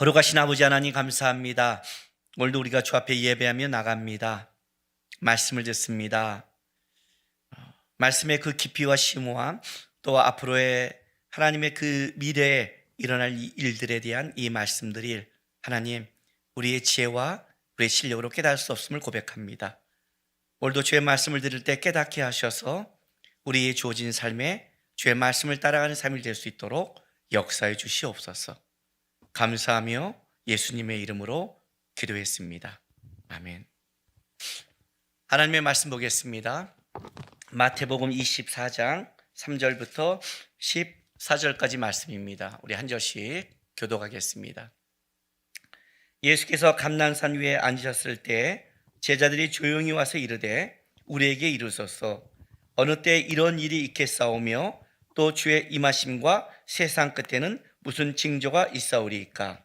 거룩하신 아버지 하나님 감사합니다. 오늘도 우리가 주 앞에 예배하며 나갑니다. 말씀을 듣습니다. 말씀의 그 깊이와 심오함, 또 앞으로의 하나님의 그 미래에 일어날 일들에 대한 이 말씀들이 하나님 우리의 지혜와 우리의 실력으로 깨달을 수 없음을 고백합니다. 오늘도 주의 말씀을 들을 때 깨닫게 하셔서 우리의 주어진 삶에 주의 말씀을 따라가는 삶이 될 수 있도록 역사해 주시옵소서. 감사하며 예수님의 이름으로 기도했습니다. 아멘. 하나님의 말씀 보겠습니다. 마태복음 24장 3절부터 14절까지 말씀입니다. 우리 한 절씩 교독하겠습니다. 예수께서 감난산 위에 앉으셨을 때 제자들이 조용히 와서 이르되 우리에게 이르소서 어느 때 이런 일이 있겠사오며 또 주의 임하심과 세상 끝에는 무슨 징조가 있사오리이까?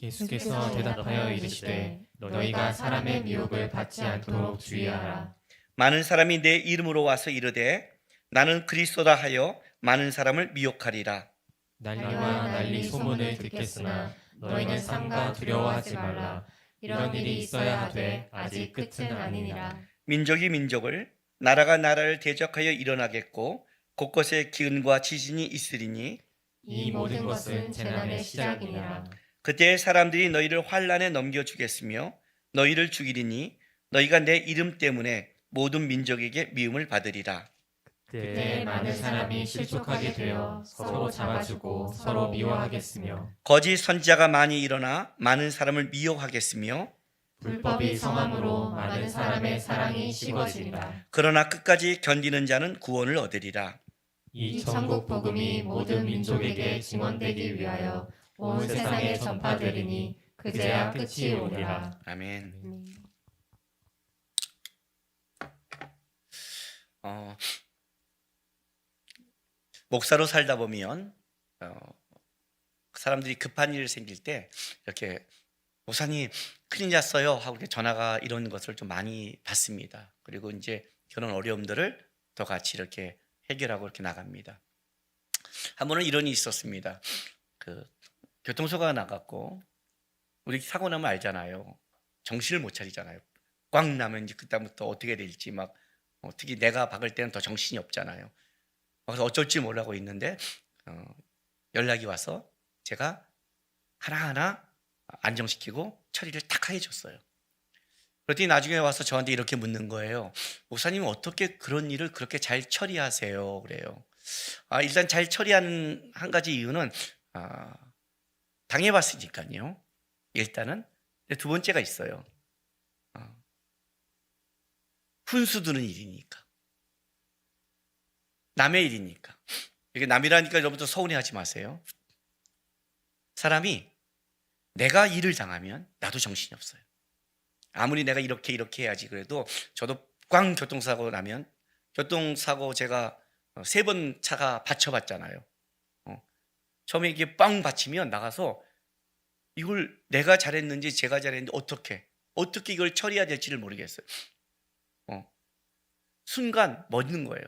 예수께서 대답하여 이르시되 너희가 사람의 미혹을 받지 않도록 주의하라. 많은 사람이 내 이름으로 와서 이르되 나는 그리스도다 하여 많은 사람을 미혹하리라. 난리와 난리 소문을 듣겠으나 너희는 삼가 두려워하지 말라. 이런 일이 있어야 하되 아직 끝은 아니니라. 민족이 민족을 나라가 나라를 대적하여 일어나겠고 곳곳에 기근과 지진이 있으리니 이 모든 것은 재난의 시작이니라. 그때 사람들이 너희를 환난에 넘겨주겠으며 너희를 죽이리니 너희가 내 이름 때문에 모든 민족에게 미움을 받으리라. 그때 많은 사람이 실족하게 되어 서로 잡아주고 서로 미워하겠으며 거짓 선지자가 많이 일어나 많은 사람을 미혹하겠으며 불법이 성함으로 많은 사람의 사랑이 식어지리라. 그러나 끝까지 견디는 자는 구원을 얻으리라. 이 천국 복음이 모든 민족에게 증언되기 위하여 온 세상에 전파되리니 그제야 끝이 오리라. 아멘. 목사로 살다 보면 사람들이 급한 일 생길 때 이렇게 목사님 큰일 났어요 하고 이렇게 전화가 이런 것을 좀 많이 받습니다. 그리고 이제 그런 어려움들을 더 같이 이렇게 해결하고 이렇게 나갑니다. 한 번은 이런 일이 있었습니다. 교통사고가 나갔고 우리 사고 나면 알잖아요. 정신을 못 차리잖아요. 꽝 나면 이제 그다음부터 어떻게 될지 막 특히 내가 박을 때는 더 정신이 없잖아요. 그래서 어쩔지 모르고 있는데 연락이 와서 제가 하나하나 안정시키고 처리를 탁 해줬어요. 그랬더니 나중에 와서 저한테 이렇게 묻는 거예요. 목사님은 어떻게 그런 일을 그렇게 잘 처리하세요? 그래요. 일단 잘 처리하는 한 가지 이유는 당해봤으니까요. 일단은. 두 번째가 있어요. 훈수 두는 일이니까. 남의 일이니까. 이게 남이라니까 여러분들 서운해하지 마세요. 사람이 내가 일을 당하면 나도 정신이 없어요. 아무리 내가 이렇게 해야지 그래도 저도 꽝 교통사고 나면 교통사고 제가 3번 차가 받쳐봤잖아요. 처음에 이게 빵 받치면 나가서 이걸 내가 잘했는지 제가 잘했는지 어떻게 이걸 처리해야 될지를 모르겠어요. 순간 멎는 거예요.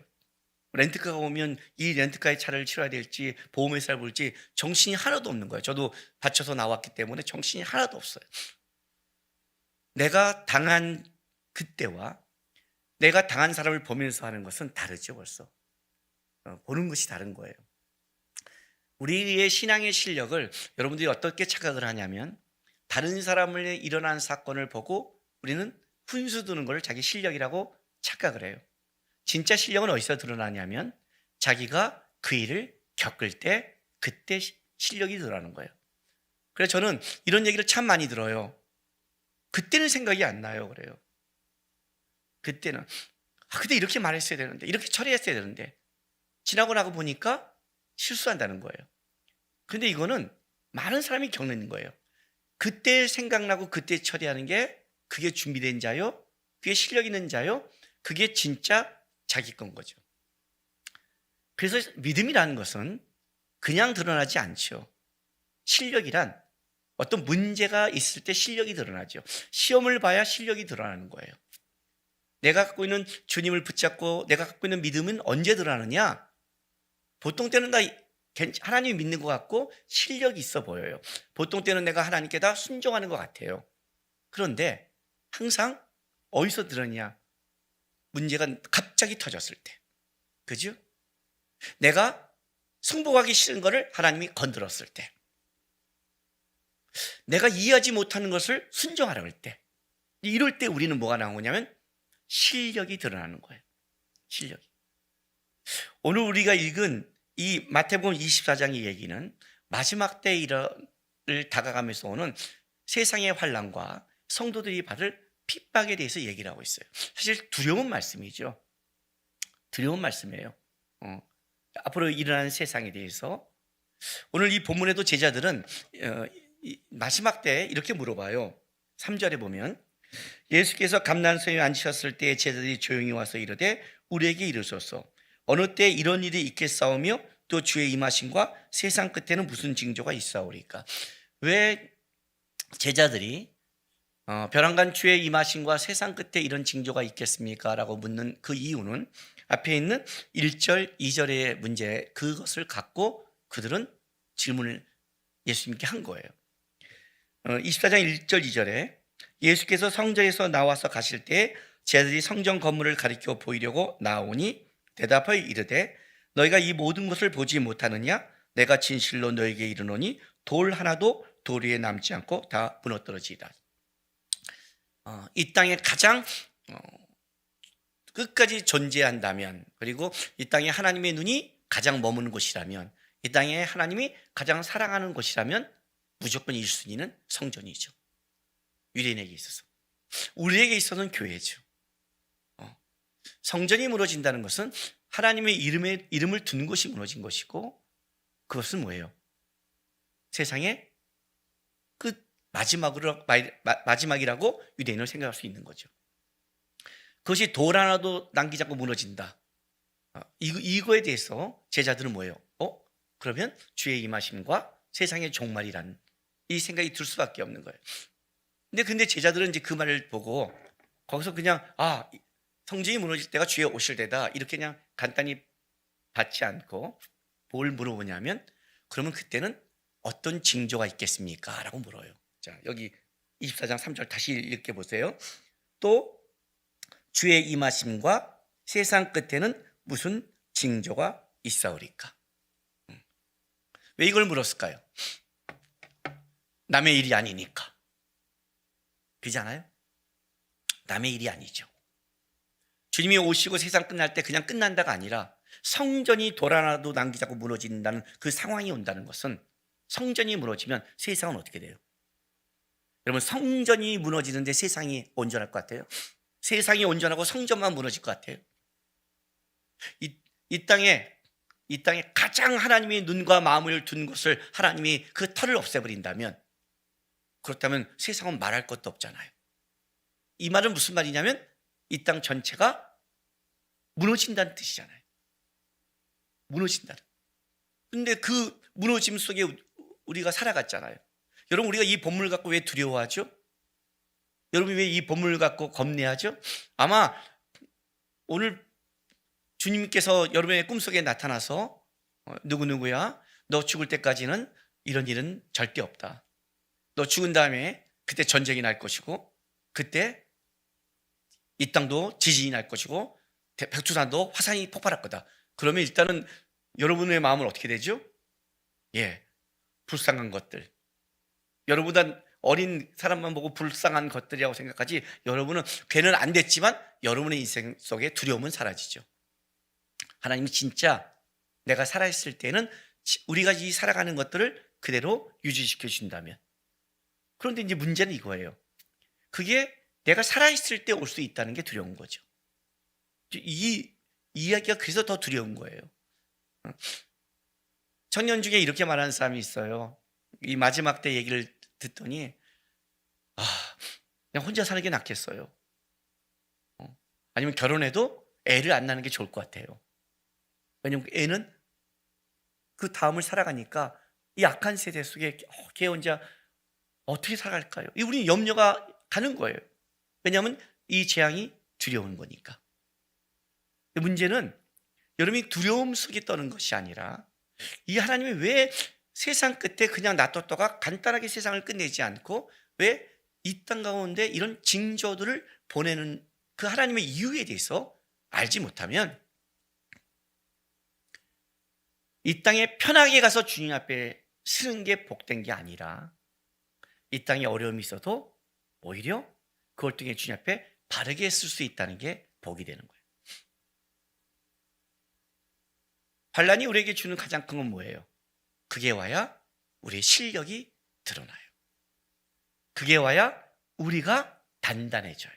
렌트카가 오면 이 렌트카의 차를 치러야 될지 보험회사를 볼지 정신이 하나도 없는 거예요. 저도 다쳐서 나왔기 때문에 정신이 하나도 없어요. 내가 당한 그때와 내가 당한 사람을 보면서 하는 것은 다르죠. 벌써 보는 것이 다른 거예요. 우리의 신앙의 실력을 여러분들이 어떻게 착각을 하냐면 다른 사람을 일어난 사건을 보고 우리는 훈수 두는 걸 자기 실력이라고 착각을 해요. 진짜 실력은 어디서 드러나냐면 자기가 그 일을 겪을 때 그때 실력이 드러나는 거예요. 그래서 저는 이런 얘기를 참 많이 들어요. 그때는 생각이 안 나요. 그래요. 그때는 그때 이렇게 말했어야 되는데 이렇게 처리했어야 되는데 지나고 나고 보니까 실수한다는 거예요. 근데 이거는 많은 사람이 겪는 거예요. 그때 생각나고 그때 처리하는 게 그게 준비된 자요? 그게 실력 있는 자요? 그게 진짜 자기 건 거죠. 그래서 믿음이라는 것은 그냥 드러나지 않죠. 실력이란 어떤 문제가 있을 때 실력이 드러나죠. 시험을 봐야 실력이 드러나는 거예요. 내가 갖고 있는 주님을 붙잡고 내가 갖고 있는 믿음은 언제 드러나느냐? 보통 때는 다 하나님 믿는 것 같고 실력이 있어 보여요. 보통 때는 내가 하나님께 다 순종하는 것 같아요. 그런데 항상 어디서 들었냐? 문제가 갑자기 터졌을 때. 그죠? 내가 승복하기 싫은 것을 하나님이 건드렸을 때. 내가 이해하지 못하는 것을 순종하라고 할 때. 이럴 때 우리는 뭐가 나오냐면 실력이 드러나는 거예요. 실력이. 오늘 우리가 읽은 이 마태복음 24장의 얘기는 마지막 때에 다가가면서 오는 세상의 환난과 성도들이 받을 핍박에 대해서 얘기를 하고 있어요. 사실 두려운 말씀이죠. 두려운 말씀이에요. 앞으로 일어나는 세상에 대해서. 오늘 이 본문에도 제자들은 마지막 때 이렇게 물어봐요. 3절에 보면 예수께서 감난소에 앉으셨을 때 제자들이 조용히 와서 이르되 우리에게 이르소서 어느 때 이런 일이 있겠사오며 또 주의 임하심과 세상 끝에는 무슨 징조가 있사오리까. 왜 제자들이 벼랑간 주의 임하심과 세상 끝에 이런 징조가 있겠습니까? 라고 묻는 그 이유는 앞에 있는 1절, 2절의 문제, 그것을 갖고 그들은 질문을 예수님께 한 거예요. 24장 1절, 2절에 예수께서 성전에서 나와서 가실 때 제자들이 성전 건물을 가리켜 보이려고 나오니 대답하여 이르되 너희가 이 모든 것을 보지 못하느냐? 내가 진실로 너희에게 이르노니 돌 하나도 돌 위에 남지 않고 다 무너뜨려지리라. 이 땅에 가장 끝까지 존재한다면, 그리고 이 땅에 하나님의 눈이 가장 머무는 곳이라면, 이 땅에 하나님이 가장 사랑하는 곳이라면 무조건 1순위는 성전이죠. 유대인에게 있어서. 우리에게 있어서는 교회죠. 성전이 무너진다는 것은 하나님의 이름을 둔 것이 무너진 것이고, 그것은 뭐예요? 세상의 끝 마지막이라고 유대인을 생각할 수 있는 거죠. 그것이 돌 하나도 남기지 않고 무너진다. 이거에 대해서 제자들은 뭐예요? 그러면 주의 임하심과 세상의 종말이라는 이 생각이 들 수밖에 없는 거예요. 근데 제자들은 이제 그 말을 보고 거기서 그냥 성전이 무너질 때가 주의 오실 때다 이렇게 그냥 간단히 받지 않고 뭘 물어보냐면 그러면 그때는 어떤 징조가 있겠습니까? 라고 물어요. 자, 여기 24장 3절 다시 읽게 보세요. 또 주의 임하심과 세상 끝에는 무슨 징조가 있사오리까? 왜 이걸 물었을까요? 남의 일이 아니니까. 그렇잖아요? 남의 일이 아니죠. 주님이 오시고 세상 끝날 때 그냥 끝난다가 아니라 성전이 돌 하나도 남기지 않고 무너진다는 그 상황이 온다는 것은 성전이 무너지면 세상은 어떻게 돼요? 여러분, 성전이 무너지는데 세상이 온전할 것 같아요? 세상이 온전하고 성전만 무너질 것 같아요? 이 땅에 가장 하나님의 눈과 마음을 둔 것을 하나님이 그 털을 없애버린다면, 그렇다면 세상은 말할 것도 없잖아요. 이 말은 무슨 말이냐면 이 땅 전체가 무너진다는 뜻이잖아요. 무너진다는. 근데 그 무너짐 속에 우리가 살아갔잖아요. 여러분, 우리가 이 본문을 갖고 왜 두려워하죠? 여러분이 왜 이 본문을 갖고 겁내하죠? 아마 오늘 주님께서 여러분의 꿈속에 나타나서 누구누구야, 너 죽을 때까지는 이런 일은 절대 없다. 너 죽은 다음에 그때 전쟁이 날 것이고, 그때 이 땅도 지진이 날 것이고, 백두산도 화산이 폭발할 거다. 그러면 일단은 여러분의 마음은 어떻게 되죠? 불쌍한 것들. 여러분보다 어린 사람만 보고 불쌍한 것들이라고 생각하지, 여러분은 죄는 안 됐지만 여러분의 인생 속에 두려움은 사라지죠. 하나님이 진짜 내가 살아있을 때는 우리가 이 살아가는 것들을 그대로 유지시켜 준다면. 그런데 이제 문제는 이거예요. 그게 내가 살아있을 때 올 수 있다는 게 두려운 거죠. 이 이야기가 그래서 더 두려운 거예요. 청년 중에 이렇게 말하는 사람이 있어요. 이 마지막 때 얘기를 듣더니 그냥 혼자 사는 게 낫겠어요. 아니면 결혼해도 애를 안 낳는 게 좋을 것 같아요. 왜냐면 애는 그 다음을 살아가니까 이 악한 세대 속에 걔 혼자 어떻게 살아갈까요? 우리 염려가 가는 거예요. 왜냐하면 이 재앙이 두려운 거니까. 문제는 여러분이 두려움 속에 떠는 것이 아니라 이 하나님이 왜 세상 끝에 그냥 놔뒀다가 간단하게 세상을 끝내지 않고 왜 이 땅 가운데 이런 징조들을 보내는 그 하나님의 이유에 대해서 알지 못하면 이 땅에 편하게 가서 주님 앞에 서는 게 복된 게 아니라 이 땅에 어려움이 있어도 오히려 그걸 통해 주님 앞에 바르게 쓸 수 있다는 게 복이 되는 거예요. 환란이 우리에게 주는 가장 큰 건 뭐예요? 그게 와야 우리의 실력이 드러나요. 그게 와야 우리가 단단해져요.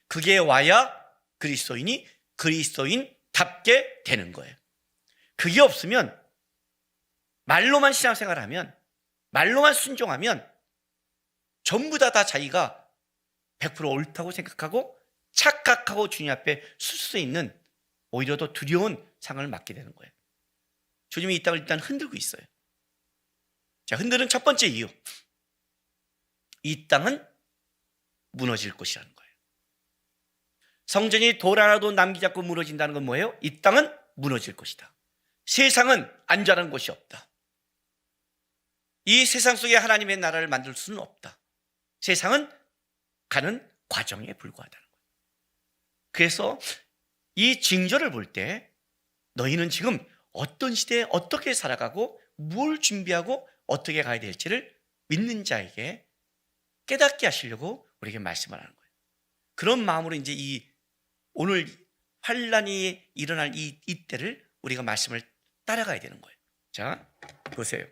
그게 와야 그리스도인이 그리스도인답게 되는 거예요. 그게 없으면 말로만 신앙생활하면 말로만 순종하면 전부 다 자기가 100% 옳다고 생각하고 착각하고 주님 앞에 설 수 있는 오히려 더 두려운 상황을 맞게 되는 거예요. 주님이 이 땅을 일단 흔들고 있어요. 자, 흔드는 첫 번째 이유, 이 땅은 무너질 곳이라는 거예요. 성전이 돌 하나도 남기지 않고 무너진다는 건 뭐예요? 이 땅은 무너질 곳이다. 세상은 안전한 곳이 없다. 이 세상 속에 하나님의 나라를 만들 수는 없다. 세상은 가는 과정에 불과하다는 거예요. 그래서 이 징조를 볼 때 너희는 지금 어떤 시대에 어떻게 살아가고 뭘 준비하고 어떻게 가야 될지를 믿는 자에게 깨닫게 하시려고 우리에게 말씀을 하는 거예요. 그런 마음으로 이제 이 오늘 환란이 일어날 이때를 우리가 말씀을 따라가야 되는 거예요. 자, 보세요.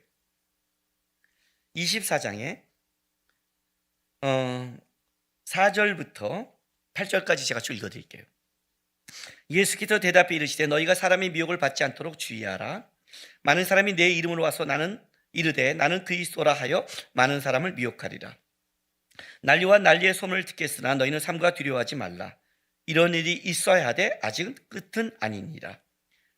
24장에 4절부터 8절까지 제가 쭉 읽어드릴게요. 예수께서 대답해 이르시되 너희가 사람의 미혹을 받지 않도록 주의하라. 많은 사람이 내 이름으로 와서 나는 이르되 나는 그리스도라 하여 많은 사람을 미혹하리라. 난리와 난리의 소문을 듣겠으나 너희는 삼가 두려워하지 말라. 이런 일이 있어야 하되 아직은 끝은 아니니라.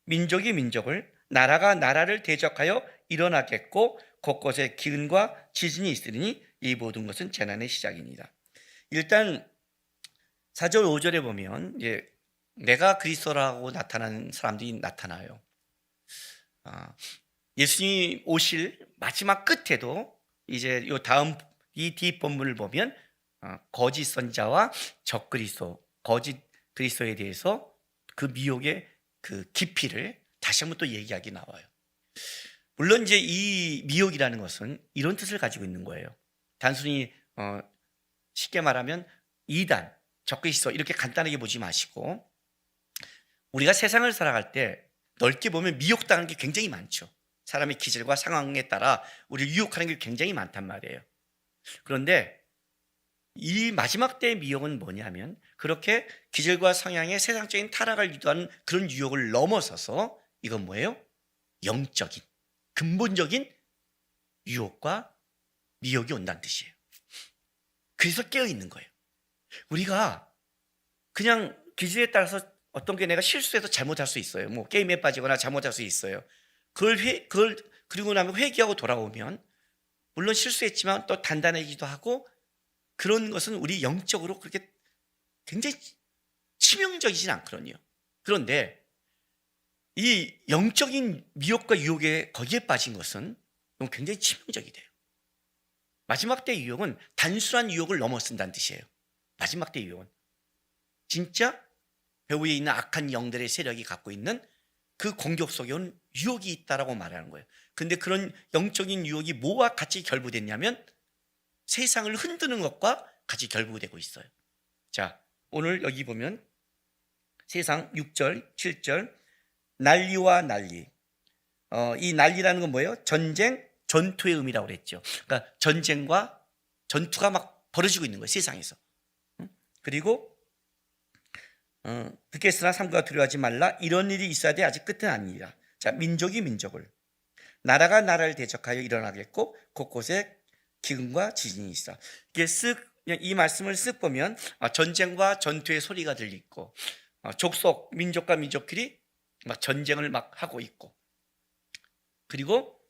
민족이 민족을 나라가 나라를 대적하여 일어나겠고 곳곳에 기근과 지진이 있으리니 이 모든 것은 재난의 시작이니라. 일단 4절 5절에 보면 이제 내가 그리스도라고 나타나는 사람들이 나타나요. 예수님 오실 마지막 끝에도 이제 요 다음 이 뒷본문을 보면 거짓 선자와 적그리스도, 거짓 그리스도에 대해서 그 미혹의 그 깊이를 다시 한번 또 얘기하기 나와요. 물론 이제 이 미혹이라는 것은 이런 뜻을 가지고 있는 거예요. 단순히 쉽게 말하면 이단, 적그리스도 이렇게 간단하게 보지 마시고 우리가 세상을 살아갈 때 넓게 보면 미혹당하는 게 굉장히 많죠. 사람의 기질과 상황에 따라 우리를 유혹하는 게 굉장히 많단 말이에요. 그런데 이 마지막 때의 미혹은 뭐냐면 그렇게 기질과 성향의 세상적인 타락을 유도하는 그런 유혹을 넘어서서 이건 뭐예요? 영적인, 근본적인 유혹과 미혹이 온다는 뜻이에요. 그래서 깨어있는 거예요. 우리가 그냥 기질에 따라서 어떤 게 내가 실수해서 잘못할 수 있어요. 뭐 게임에 빠지거나 잘못할 수 있어요. 그걸 그리고 나면 회개하고 돌아오면 물론 실수했지만 또 단단해지기도 하고 그런 것은 우리 영적으로 그렇게 굉장히 치명적이진 않거든요. 그런데 이 영적인 미혹과 유혹에 거기에 빠진 것은 굉장히 치명적이 돼요. 마지막 때 유혹은 단순한 유혹을 넘어선다는 뜻이에요. 마지막 때 유혹은 진짜 배후에 있는 악한 영들의 세력이 갖고 있는 그 공격 속에 온 유혹이 있다라고 말하는 거예요. 근데 그런 영적인 유혹이 뭐와 같이 결부됐냐면 세상을 흔드는 것과 같이 결부되고 있어요. 자, 오늘 여기 보면 세상 6절, 7절 난리와 난리. 이 난리라는 건 뭐예요? 전쟁, 전투의 의미라고 그랬죠. 그러니까 전쟁과 전투가 막 벌어지고 있는 거예요, 세상에서. 그리고 듣겠으나 삼가 두려워하지 말라. 이런 일이 있어야 돼 아직 끝은 아니라. 자, 민족이 민족을, 나라가 나라를 대적하여 일어나겠고 곳곳에 기근과 지진이 있어. 이게 이 말씀을 쓱 보면 전쟁과 전투의 소리가 들리고 족속 민족과 민족끼리 막 전쟁을 막 하고 있고 그리고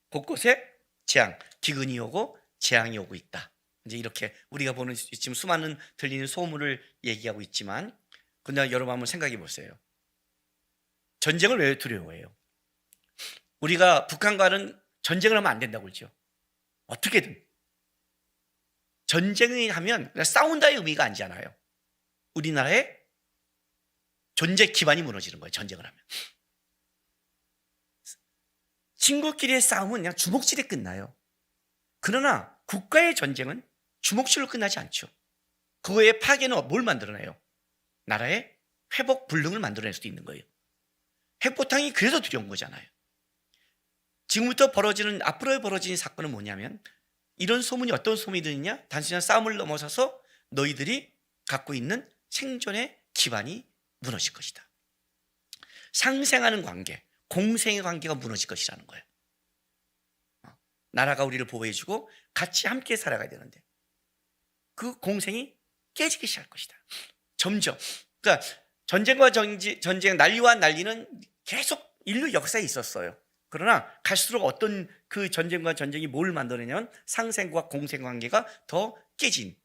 곳곳에 재앙, 기근이 오고 재앙이 오고 있다. 이제 이렇게 우리가 보는 지금 수많은 들리는 소문을 얘기하고 있지만 근데 여러분 한번 생각해 보세요. 전쟁을 왜 두려워해요? 우리가 북한과는 전쟁을 하면 안 된다고 그러죠. 어떻게든. 전쟁을 하면 싸운다의 의미가 아니잖아요. 우리나라의 존재 기반이 무너지는 거예요. 전쟁을 하면. 친구끼리의 싸움은 그냥 주먹질에 끝나요. 그러나 국가의 전쟁은 주먹질로 끝나지 않죠. 그거의 파괴는 뭘 만들어내요? 나라의 회복 불능을 만들어낼 수도 있는 거예요. 핵포탄이 그래서 두려운 거잖아요. 지금부터 앞으로 벌어지는 사건은 뭐냐면, 이런 소문이 어떤 소문이 드느냐? 단순한 싸움을 넘어서서 너희들이 갖고 있는 생존의 기반이 무너질 것이다. 상생하는 관계, 공생의 관계가 무너질 것이라는 거예요. 나라가 우리를 보호해주고 같이 함께 살아가야 되는데 그 공생이 깨지기 시작할 것이다. 점점. 그러니까 전쟁과 전쟁, 난리와 난리는 계속 인류 역사에 있었어요. 그러나 갈수록 어떤 그 전쟁과 전쟁이 뭘 만들어내냐면 상생과 공생 관계가 더 깨진,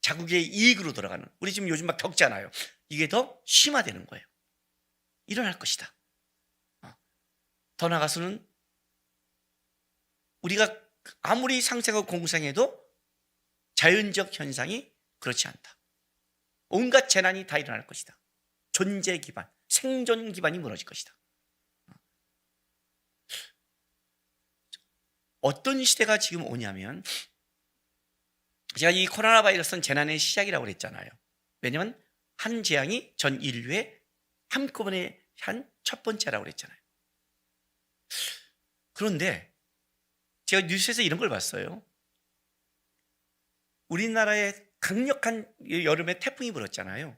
자국의 이익으로 돌아가는, 우리 지금 요즘 막 겪잖아요. 이게 더 심화되는 거예요. 일어날 것이다. 더 나아가서는 우리가 아무리 상생하고 공생해도 자연적 현상이 그렇지 않다. 온갖 재난이 다 일어날 것이다. 존재 기반, 생존 기반이 무너질 것이다. 어떤 시대가 지금 오냐면, 제가 이 코로나 바이러스는 재난의 시작이라고 그랬잖아요. 왜냐하면 한 재앙이 전 인류에 한꺼번에 한 첫 번째라고 그랬잖아요. 그런데 제가 뉴스에서 이런 걸 봤어요. 우리나라에 강력한 여름에 태풍이 불었잖아요.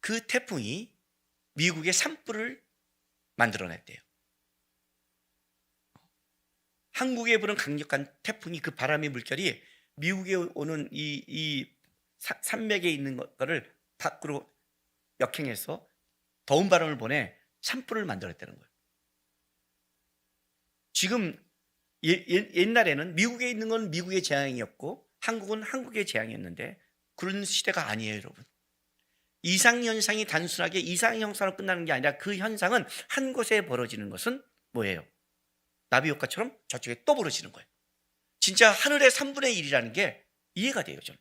그 태풍이 미국의 산불을 만들어냈대요. 한국에 부는 강력한 태풍이, 그 바람의 물결이 미국에 오는 이 산맥에 있는 거를 밖으로 역행해서 더운 바람을 보내 산불을 만들었다는 거예요. 지금 옛날에는 미국에 있는 건 미국의 재앙이었고 한국은 한국의 재앙이었는데 그런 시대가 아니에요, 여러분. 이상현상이 단순하게 이상현상으로 끝나는 게 아니라 그 현상은 한 곳에 벌어지는 것은 뭐예요? 나비 효과처럼 저쪽에 또 벌어지는 거예요. 진짜 하늘의 3분의 1이라는 게 이해가 돼요, 저는.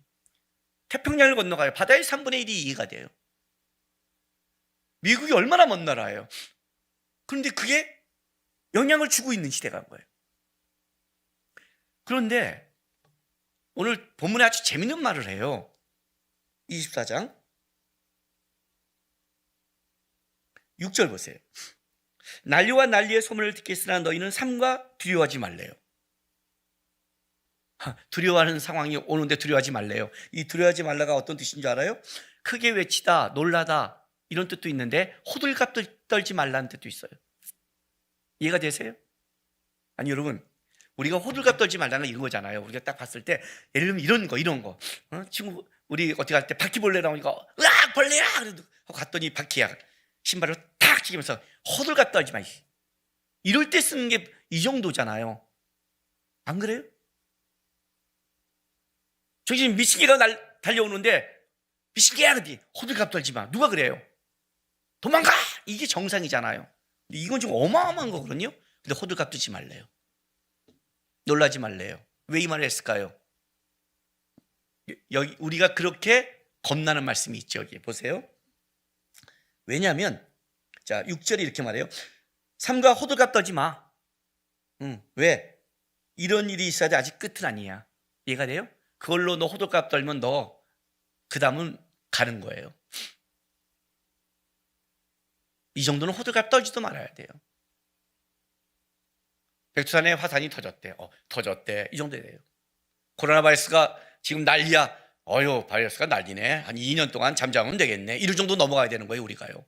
태평양을 건너가요. 바다의 3분의 1이 이해가 돼요. 미국이 얼마나 먼 나라예요. 그런데 그게 영향을 주고 있는 시대가 온 거예요. 그런데 오늘 본문에 아주 재밌는 말을 해요. 24장 6절 보세요. 난리와 난리의 소문을 듣겠으나 너희는 삼가 두려워하지 말래요. 두려워하는 상황이 오는데 두려워하지 말래요. 이 두려워하지 말라가 어떤 뜻인 줄 알아요? 크게 외치다, 놀라다, 이런 뜻도 있는데 호들갑 떨지 말라는 뜻도 있어요. 이해가 되세요? 아니, 여러분, 우리가 호들갑 떨지 말라는 건 이런 거잖아요. 우리가 딱 봤을 때 예를 들면 이런 거. 친구 우리 어떻게 할 때 바퀴벌레 나오니까 으악 벌레야 하고 갔더니 바퀴야. 신발을 탁 튀기면서 호들갑 떨지 마. 이럴 때 쓰는 게 이 정도잖아요. 안 그래요? 저기 지금 미친 개가 달려오는데 미친 개야, 근데 호들갑 떨지 마. 누가 그래요? 도망가! 이게 정상이잖아요. 근데 이건 좀 어마어마한 거거든요. 근데 호들갑 떨지 말래요. 놀라지 말래요. 왜 이 말을 했을까요? 여기 우리가 그렇게 겁나는 말씀이 있죠. 여기 보세요. 왜냐하면 자 6절이 이렇게 말해요. 삼가 호들갑 떨지 마. 왜? 이런 일이 있어야 돼. 아직 끝은 아니야. 이해가 돼요? 그걸로 너 호들갑 떨면 너 그 다음은 가는 거예요. 이 정도는 호들갑 떨지도 말아야 돼요. 백두산에 화산이 터졌대. 터졌대. 이 정도 돼요. 코로나 바이러스가 지금 난리야. 바이러스가 난리네. 한 2년 동안 잠잠하면 되겠네. 이럴 정도 넘어가야 되는 거예요, 우리가요.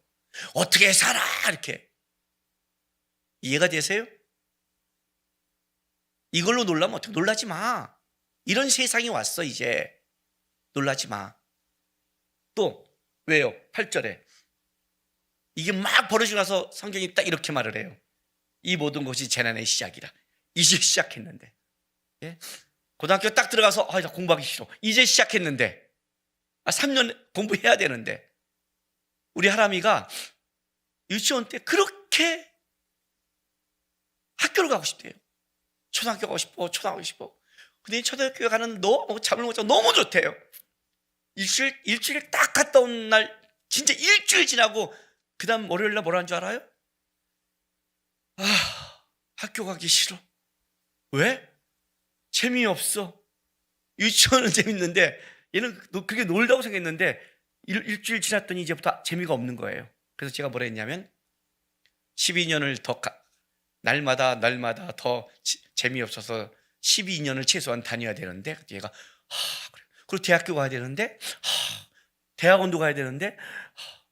어떻게 살아? 이렇게. 이해가 되세요? 이걸로 놀라면 어떻게? 놀라지 마. 이런 세상이 왔어, 이제. 놀라지 마. 또 왜요? 8절에 이게 막 벌어지고 나서 성경이 딱 이렇게 말을 해요. 이 모든 것이 재난의 시작이라. 이제 시작했는데. 예? 고등학교 딱 들어가서 나 공부하기 싫어. 이제 시작했는데. 3년 공부해야 되는데. 우리 하람이가 유치원 때 그렇게 학교를 가고 싶대요. 초등학교 가고 싶어, 초등학교 가고 싶어. 근데 초등학교 가는 너무 잠을 못 자고 너무 좋대요. 일주일 딱 갔다 온 날, 진짜 일주일 지나고 그 다음 월요일 날 뭐라는 줄 알아요? 학교 가기 싫어. 왜? 재미없어. 유치원은 재밌는데 얘는 그게 놀다고 생각했는데 일주일 지났더니 이제부터 재미가 없는 거예요. 그래서 제가 뭐라 했냐면 12년을 더 날마다 더 재미없어서 12년을 최소한 다녀야 되는데, 얘가 그래. 그리고 대학교 가야 되는데, 대학원도 가야 되는데,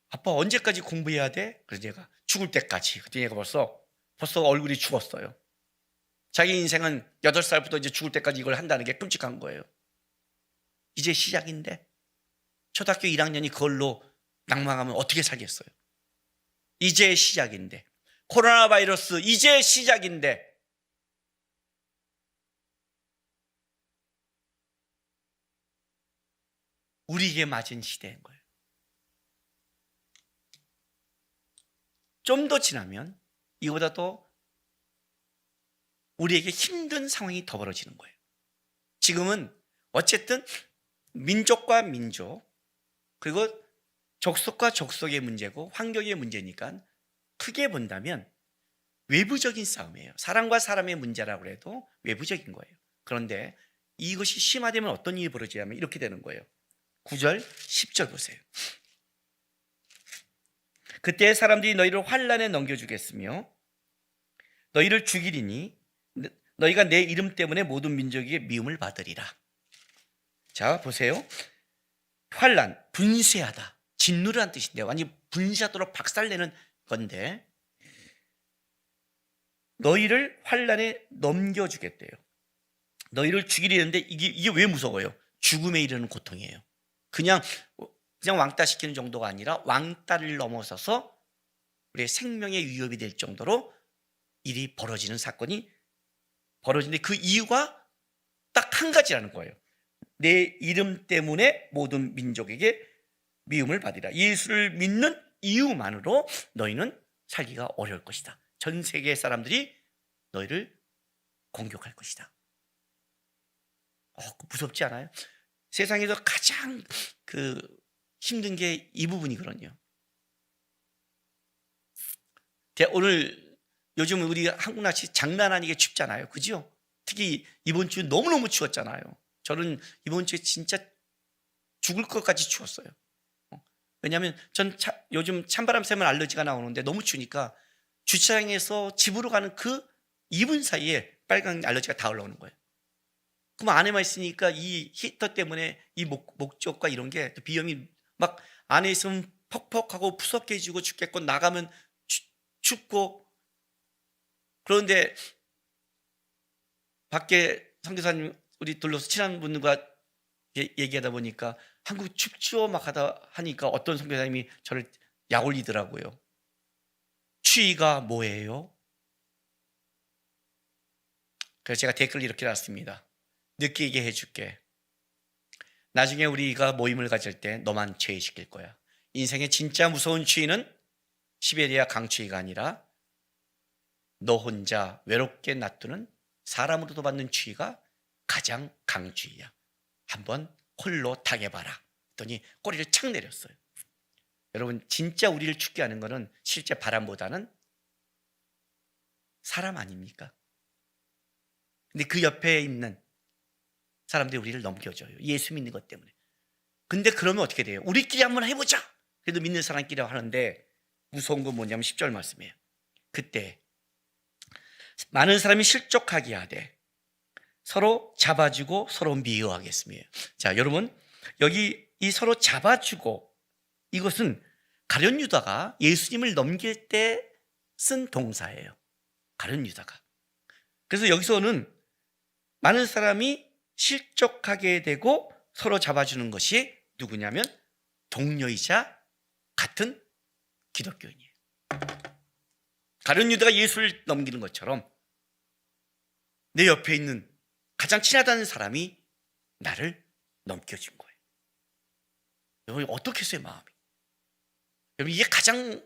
아빠 언제까지 공부해야 돼? 그래서 얘가 죽을 때까지. 그때 얘가 벌써 얼굴이 죽었어요. 자기 인생은 8살부터 이제 죽을 때까지 이걸 한다는 게 끔찍한 거예요. 이제 시작인데 초등학교 1학년이 그걸로 낭망하면 어떻게 살겠어요? 이제 시작인데, 코로나 바이러스 이제 시작인데, 우리에게 맞은 시대인 거예요. 좀 더 지나면 이거보다 더 우리에게 힘든 상황이 더 벌어지는 거예요. 지금은 어쨌든 민족과 민족, 그리고 족속과 족속의 문제고 환경의 문제니까 크게 본다면 외부적인 싸움이에요. 사람과 사람의 문제라고 해도 외부적인 거예요. 그런데 이것이 심화되면 어떤 일이 벌어지냐면 이렇게 되는 거예요. 9절, 10절 보세요. 그때 사람들이 너희를 환난에 넘겨주겠으며 너희를 죽이리니 너희가 내 이름 때문에 모든 민족에게 미움을 받으리라. 자, 보세요. 환난, 분쇄하다, 진노라는 뜻인데 완전히 분쇄하도록 박살내는 건데, 너희를 환난에 넘겨주겠대요. 너희를 죽이려는데 이게 왜 무서워요? 죽음에 이르는 고통이에요. 그냥 왕따 시키는 정도가 아니라 왕따를 넘어서서 우리의 생명에 위협이 될 정도로 일이 벌어지는 사건이 벌어지는데, 그 이유가 딱 한 가지라는 거예요. 내 이름 때문에 모든 민족에게 미움을 받으리라. 예수를 믿는 이유만으로 너희는 살기가 어려울 것이다. 전 세계 사람들이 너희를 공격할 것이다. 무섭지 않아요? 세상에서 가장 힘든 게 이 부분이거든요. 오늘 요즘 우리 한국 날씨 장난 아니게 춥잖아요. 그죠? 특히 이번 주 너무너무 추웠잖아요. 저는 이번 주에 진짜 죽을 것까지 추웠어요. 왜냐하면 전 요즘 찬바람 쐬면 알러지가 나오는데 너무 추우니까 주차장에서 집으로 가는 그 2분 사이에 빨간 알러지가 다 올라오는 거예요. 그럼 안에만 있으니까 이 히터 때문에 이 목젖과 이런 게 비염이 막 안에 있으면 퍽퍽하고 푸석해지고 죽겠고, 나가면 춥고. 그런데 밖에 선교사님 우리 둘러서 친한 분과 얘기하다 보니까 한국 춥죠 막 하니까 어떤 선교사님이 저를 약 올리더라고요. 추위가 뭐예요? 그래서 제가 댓글 이렇게 놨습니다. 느끼게 해줄게. 나중에 우리가 모임을 가질 때 너만 죄의시킬 거야. 인생의 진짜 무서운 추위는 시베리아 강추위가 아니라 너 혼자 외롭게 놔두는 사람으로도 받는 추위가 가장 강추위야. 한번 홀로 당해봐라. 했더니 꼬리를 착 내렸어요. 여러분, 진짜 우리를 춥게 하는 거는 실제 바람보다는 사람 아닙니까? 근데 그 옆에 있는 사람들이 우리를 넘겨줘요. 예수 믿는 것 때문에. 근데 그러면 어떻게 돼요? 우리끼리 한번 해보자. 그래도 믿는 사람끼리 하는데 무서운 건 뭐냐면 10절 말씀이에요. 그때 많은 사람이 실족하게 하되 서로 잡아주고 서로 미워하겠으며. 자, 여러분, 여기 이 서로 잡아주고, 이것은 가룟 유다가 예수님을 넘길 때 쓴 동사예요. 가룟 유다가. 그래서 여기서는 많은 사람이 실족하게 되고 서로 잡아주는 것이 누구냐면 동료이자 같은 기독교인이에요. 가룟 유다가 예수를 넘기는 것처럼 내 옆에 있는 가장 친하다는 사람이 나를 넘겨준 거예요. 여러분, 어떻게 했어요, 마음이? 여러분, 이게 가장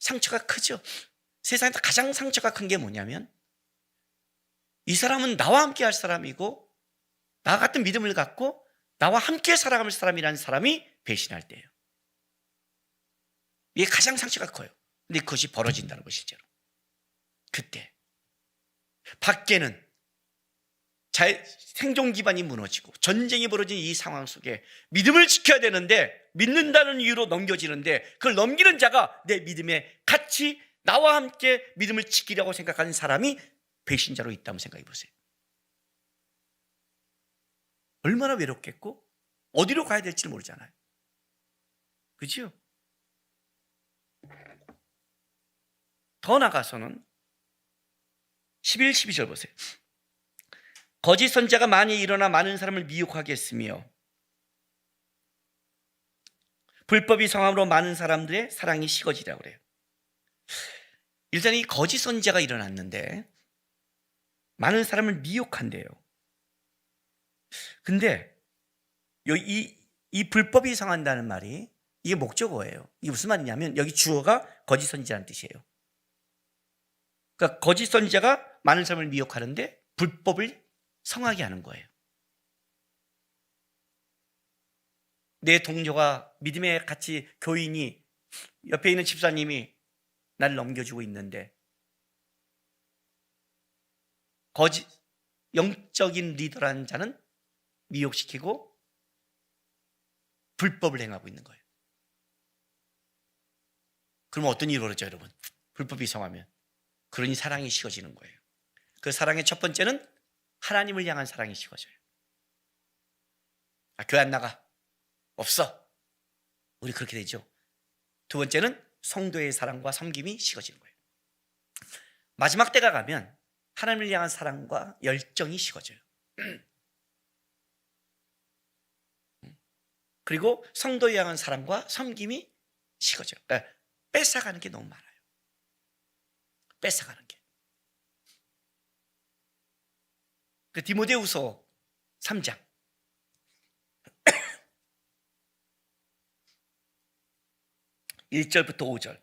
상처가 크죠. 세상에서 가장 상처가 큰 게 뭐냐면 이 사람은 나와 함께 할 사람이고 나와 같은 믿음을 갖고 나와 함께 살아갈 사람이라는 사람이 배신할 때예요. 이게 가장 상처가 커요. 근데 그것이 벌어진다는 것이 실제로. 그때 밖에는 생존 기반이 무너지고 전쟁이 벌어진 이 상황 속에 믿음을 지켜야 되는데 믿는다는 이유로 넘겨지는데 그걸 넘기는 자가 내 믿음에 같이 나와 함께 믿음을 지키려고 생각하는 사람이 배신자로 있다면 생각해 보세요. 얼마나 외롭겠고 어디로 가야 될지를 모르잖아요. 그렇죠? 더 나가서는 11, 12절 보세요. 거짓 선자가 많이 일어나 많은 사람을 미혹하게 했으며 불법이 성함으로 많은 사람들의 사랑이 식어지라고 그래요. 일단 이 거짓 선자가 일어났는데 많은 사람을 미혹한대요. 근데 이 불법이 성한다는 말이 이게 목적어예요. 이게 무슨 말이냐면 여기 주어가 거짓 선지자라는 뜻이에요. 그러니까 거짓 선지자가 많은 사람을 미혹하는데 불법을 성하게 하는 거예요. 내 동료가 믿음의 같이 교인이 옆에 있는 집사님이 나를 넘겨주고 있는데 거짓 영적인 리더라는 자는 미혹시키고 불법을 행하고 있는 거예요. 그러면 어떤 일이 벌어져요, 여러분? 불법이 성하면 그러니 사랑이 식어지는 거예요. 그 사랑의 첫 번째는 하나님을 향한 사랑이 식어져요. 교회 안 나가? 없어. 우리 그렇게 되죠. 두 번째는 성도의 사랑과 섬김이 식어지는 거예요. 마지막 때가 가면 하나님을 향한 사랑과 열정이 식어져요. 그리고 성도에 향한 사랑과 섬김이 식어져요. 그러니까 뺏어가는 게 너무 많아요. 뺏어가는 게. 그 디모데후서 3장 1절부터 5절.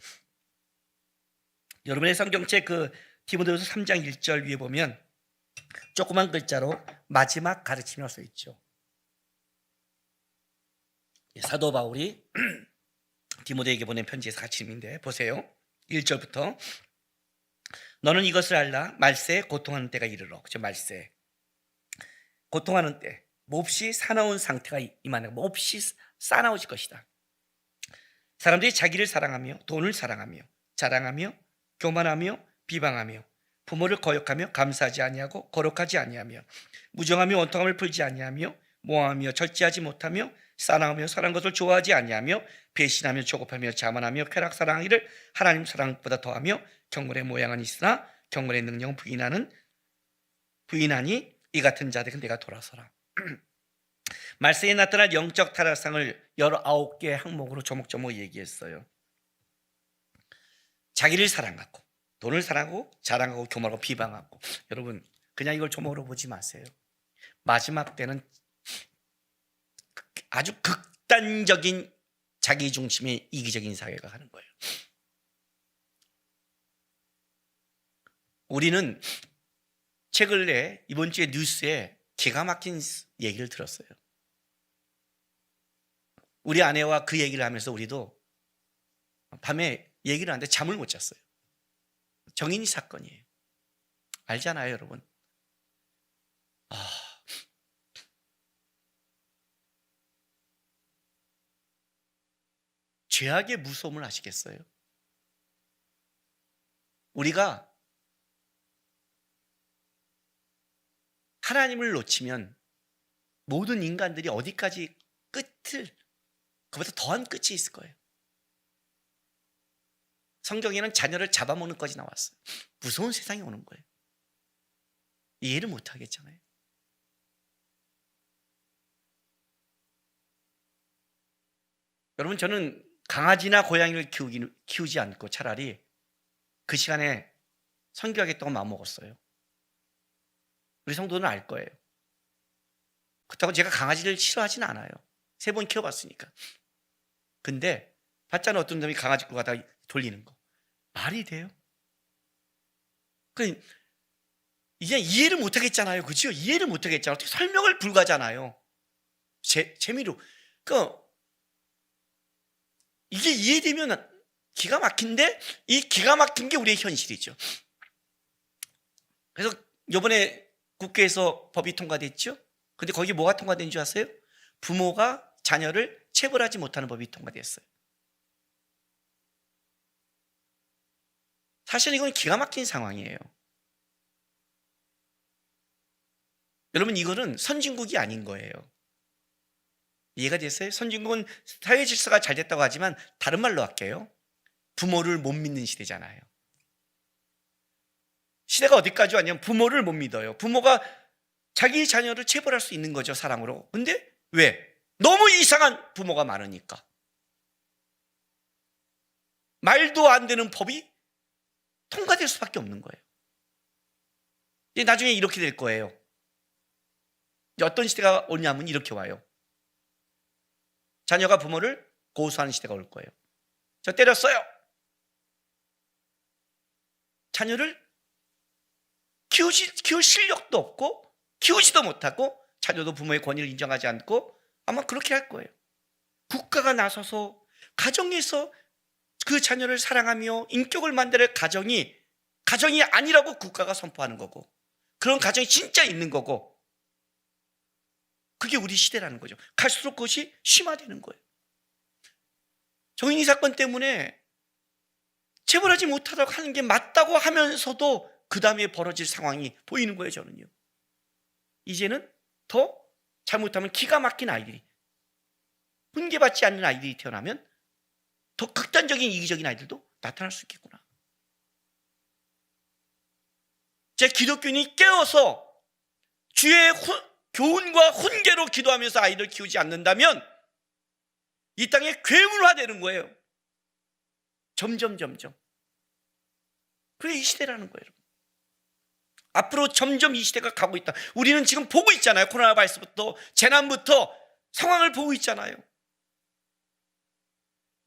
여러분의 성경책 그 디모데후서 3장 1절 위에 보면 조그만 글자로 마지막 가르침이라고 써 있죠. 사도 바울이 디모데에게 보낸 편지에서 가르침인데 보세요. 1절부터 너는 이것을 알라. 말세에 고통하는 때가 이르러. 그죠? 말세. 고통하는 때 몹시 사나운 상태가 임하는 몹시 싸나워질 것이다. 사람들이 자기를 사랑하며 돈을 사랑하며 자랑하며 교만하며 비방하며 부모를 거역하며 감사하지 아니하고 거룩하지 아니하며 무정하며 원통함을 풀지 아니하며 모함하며 절제하지 못하며 싸나우며 선한 것을 좋아하지 아니하며 배신하며 조급하며 자만하며 쾌락 사랑하기를 하나님 사랑보다 더하며 경건의 모양은 있으나 경건의 능력은 부인하니 이 같은 자들은 내가 돌아서라. 말세에 나타날 영적 타락상을 19개의 항목으로 조목조목 얘기했어요. 자기를 사랑하고 돈을 사랑하고 자랑하고 교만하고 비방하고. 여러분 그냥 이걸 조목으로 보지 마세요. 마지막 때는 아주 극단적인 자기 중심의 이기적인 사회가 가는 거예요. 우리는 최근에 이번 주에 뉴스에 기가 막힌 얘기를 들었어요. 우리 아내와 그 얘기를 하면서 우리도 밤에 얘기를 하는데 잠을 못 잤어요. 정인이 사건이에요. 알잖아요, 여러분. 죄악의 무서움을 아시겠어요? 우리가 하나님을 놓치면 모든 인간들이 어디까지 끝을, 그보다 더한 끝이 있을 거예요. 성경에는 자녀를 잡아먹는 것까지 나왔어요. 무서운 세상이 오는 거예요. 이해를 못 하겠잖아요. 여러분 저는 강아지나 고양이를 키우지 않고 차라리 그 시간에 선교하겠다고 마음먹었어요. 우리 성도는 알 거예요. 그렇다고 제가 강아지를 싫어하지는 않아요. 3번 키워봤으니까. 근데 봤잖아, 어떤 놈이 강아지 끌고 가다가 돌리는 거. 말이 돼요? 이제 이해를 못 하겠잖아요. 그죠? 이해를 못 하겠잖아요. 어떻게 설명을 불가잖아요. 재미로. 그러니까 이게 이해되면 기가 막힌데 이 기가 막힌 게 우리의 현실이죠. 그래서 이번에 국회에서 법이 통과됐죠. 근데 거기 뭐가 통과된 줄 아세요? 부모가 자녀를 체벌하지 못하는 법이 통과됐어요. 사실 이건 기가 막힌 상황이에요. 여러분, 이거는 선진국이 아닌 거예요. 이해가 됐어요? 선진국은 사회 질서가 잘 됐다고 하지만 다른 말로 할게요. 부모를 못 믿는 시대잖아요. 시대가 어디까지 왔냐면 부모를 못 믿어요. 부모가 자기 자녀를 체벌할 수 있는 거죠, 사랑으로. 근데 왜? 너무 이상한 부모가 많으니까. 말도 안 되는 법이 통과될 수밖에 없는 거예요. 이제 나중에 이렇게 될 거예요. 이제 어떤 시대가 오냐면 이렇게 와요. 자녀가 부모를 고소하는 시대가 올 거예요. 저 때렸어요. 자녀를 키울 실력도 없고 키우지도 못하고 자녀도 부모의 권위를 인정하지 않고 아마 그렇게 할 거예요. 국가가 나서서 가정에서 그 자녀를 사랑하며 인격을 만들 가정이 아니라고 국가가 선포하는 거고, 그런 가정이 진짜 있는 거고, 그게 우리 시대라는 거죠. 갈수록 그것이 심화되는 거예요. 정인이 사건 때문에 체벌하지 못하도록 하는 게 맞다고 하면서도 그 다음에 벌어질 상황이 보이는 거예요. 저는요. 이제는 더 잘못하면 기가 막힌 아이들이, 훈계받지 않는 아이들이 태어나면 더 극단적인 이기적인 아이들도 나타날 수 있겠구나. 제 기독교인이 깨어서 주의 교훈과 훈계로 기도하면서 아이를 키우지 않는다면 이 땅에 괴물화되는 거예요. 점점. 그게 이 시대라는 거예요. 앞으로 점점 이 시대가 가고 있다. 우리는 지금 보고 있잖아요. 코로나 바이러스부터 재난부터 상황을 보고 있잖아요.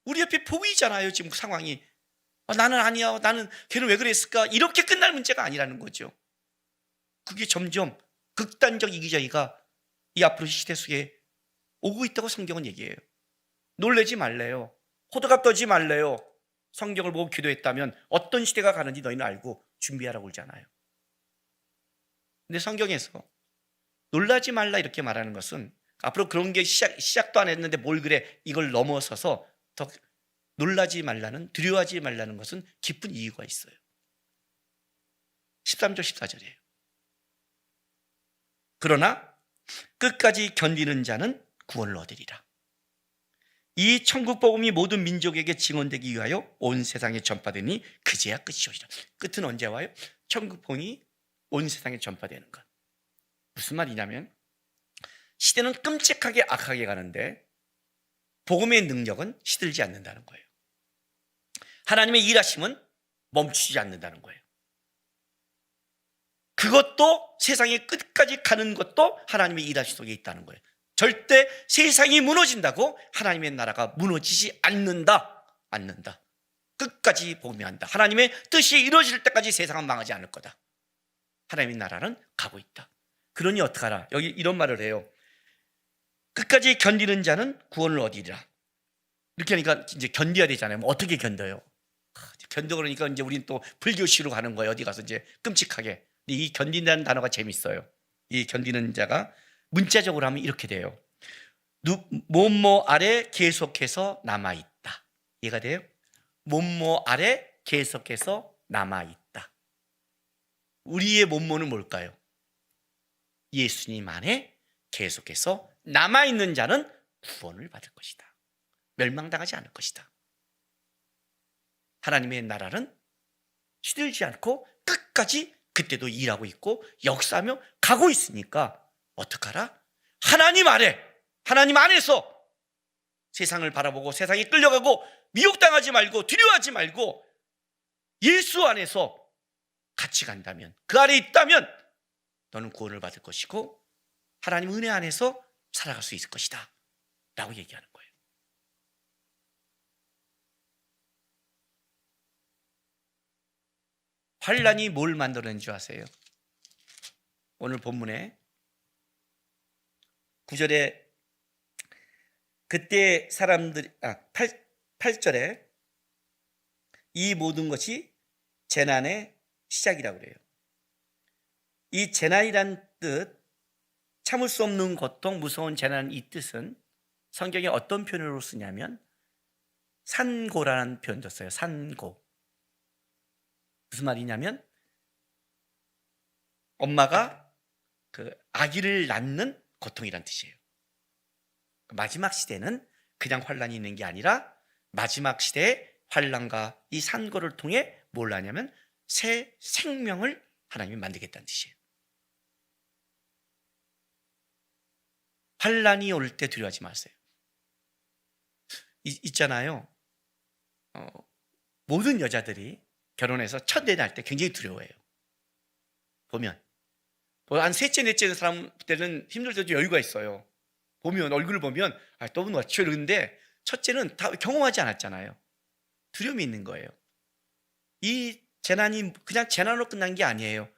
우리 옆에 보이잖아요. 지금 상황이. 나는 아니야. 걔는 왜 그랬을까? 이렇게 끝날 문제가 아니라는 거죠. 그게 점점 극단적 이기적이가 이 앞으로 시대 속에 오고 있다고 성경은 얘기해요. 놀라지 말래요. 호들갑 떨지 말래요. 성경을 보고 기도했다면 어떤 시대가 가는지 너희는 알고 준비하라고 그러잖아요. 근데 성경에서 놀라지 말라 이렇게 말하는 것은 앞으로 그런 게 시작도 안 했는데 뭘 그래, 이걸 넘어서서 더 놀라지 말라는, 두려워하지 말라는 것은 깊은 이유가 있어요. 13절 14절이에요. 그러나 끝까지 견디는 자는 구원을 얻으리라. 이 천국 복음이 모든 민족에게 증언되기 위하여 온 세상에 전파되니 그제야 끝이 오리라. 끝은 언제 와요? 천국 복음이 온 세상에 전파되는 것. 무슨 말이냐면 시대는 끔찍하게 악하게 가는데 복음의 능력은 시들지 않는다는 거예요. 하나님의 일하심은 멈추지 않는다는 거예요. 그것도 세상의 끝까지 가는 것도 하나님의 일하심 속에 있다는 거예요. 절대 세상이 무너진다고 하나님의 나라가 무너지지 않는다. 끝까지 복음해한다. 하나님의 뜻이 이루어질 때까지 세상은 망하지 않을 거다. 하나님의 나라는 가고 있다. 그러니 어떡하라? 여기 이런 말을 해요. 끝까지 견디는 자는 구원을 얻으리라. 이렇게 하니까 이제 견뎌야 되잖아요. 뭐 어떻게 견뎌요? 견뎌 그러니까 이제 우리는 또 불교시로 가는 거예요. 어디 가서 이제 끔찍하게. 이 견딘다는 단어가 재밌어요. 이 견디는 자가 문자적으로 하면 이렇게 돼요. 뭐뭐 아래 계속해서 남아있다. 이해가 돼요? 뭐뭐 아래 계속해서 남아있다. 우리의 뭐뭐는 뭘까요? 예수님 안에 계속해서 남아있는 자는 구원을 받을 것이다. 멸망당하지 않을 것이다. 하나님의 나라는 시들지 않고 끝까지 그때도 일하고 있고 역사하며 가고 있으니까 어떡하라? 하나님 안에서 세상을 바라보고 세상에 끌려가고 미혹당하지 말고 두려워하지 말고 예수 안에서 같이 간다면, 그 아래 있다면 너는 구원을 받을 것이고 하나님 은혜 안에서 살아갈 수 있을 것이다 라고 얘기하는 거예요. 환란이 뭘 만들어낸 줄 아세요? 오늘 본문에 9절에 그때 사람들이 8절에 이 모든 것이 재난의 시작이라고 그래요. 이 재난이란 뜻, 참을 수 없는 고통, 무서운 재난, 이 뜻은 성경에 어떤 표현으로 쓰냐면 산고라는 표현도 써요. 산고. 무슨 말이냐면 엄마가 그 아기를 낳는 고통이란 뜻이에요. 마지막 시대는 그냥 환란이 있는 게 아니라 마지막 시대의 환란과 이 산고를 통해 뭘 하냐면 새 생명을 하나님이 만들겠다는 뜻이에요. 환란이 올 때 두려워하지 마세요. 있잖아요. 모든 여자들이 결혼해서 첫 애 낳을 때 굉장히 두려워해요. 보면 한 셋째 넷째 사람 때는 힘들 때도 여유가 있어요. 보면 얼굴을 보면 너무 낫죠 이러는데 첫째는 다 경험하지 않았잖아요. 두려움이 있는 거예요. 이 재난이 그냥 재난으로 끝난 게 아니에요.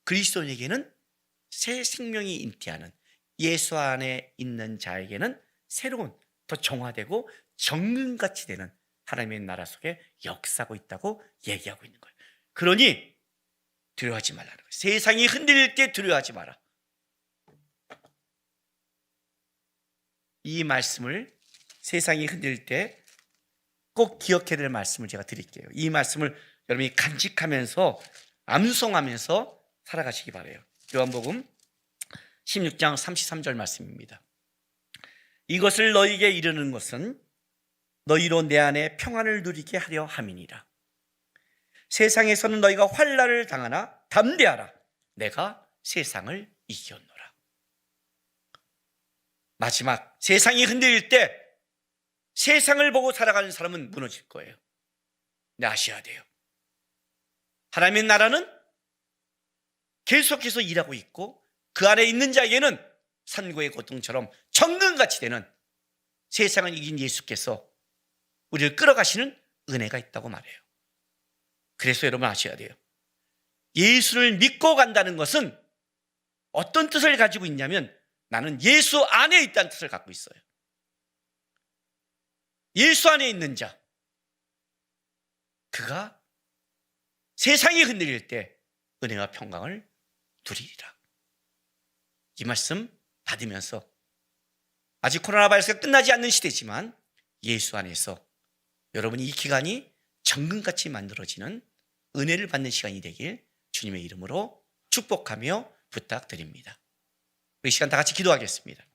그리스도인에게는 새 생명이 잉태하는, 예수 안에 있는 자에게는 새로운, 더 정화되고 정금같이 되는 하나님의 나라 속에 역사하고 있다고 얘기하고 있는 거예요. 그러니 두려워하지 말라는 거예요. 세상이 흔들릴 때 두려워하지 마라. 이 말씀을 세상이 흔들릴 때 꼭 기억해야 될 말씀을 제가 드릴게요. 이 말씀을 여러분이 간직하면서 암송하면서 살아가시기 바라요. 요한복음 16장 33절 말씀입니다. 이것을 너희에게 이르는 것은 너희로 내 안에 평안을 누리게 하려 함이니라. 세상에서는 너희가 환난을 당하나 담대하라. 내가 세상을 이겼노라. 마지막 세상이 흔들릴 때 세상을 보고 살아가는 사람은 무너질 거예요. 근데 아셔야 돼요. 하나님의 나라는 계속해서 일하고 있고 그 안에 있는 자에게는 산고의 고통처럼 정금같이 되는 세상을 이긴 예수께서 우리를 끌어가시는 은혜가 있다고 말해요. 그래서 여러분 아셔야 돼요. 예수를 믿고 간다는 것은 어떤 뜻을 가지고 있냐면 나는 예수 안에 있다는 뜻을 갖고 있어요. 예수 안에 있는 자, 그가 세상이 흔들릴 때 은혜와 평강을 누리리라. 이 말씀 받으면서 아직 코로나 바이러스가 끝나지 않는 시대지만 예수 안에서 여러분이 이 기간이 정금같이 만들어지는 은혜를 받는 시간이 되길 주님의 이름으로 축복하며 부탁드립니다. 우리 시간 다 같이 기도하겠습니다.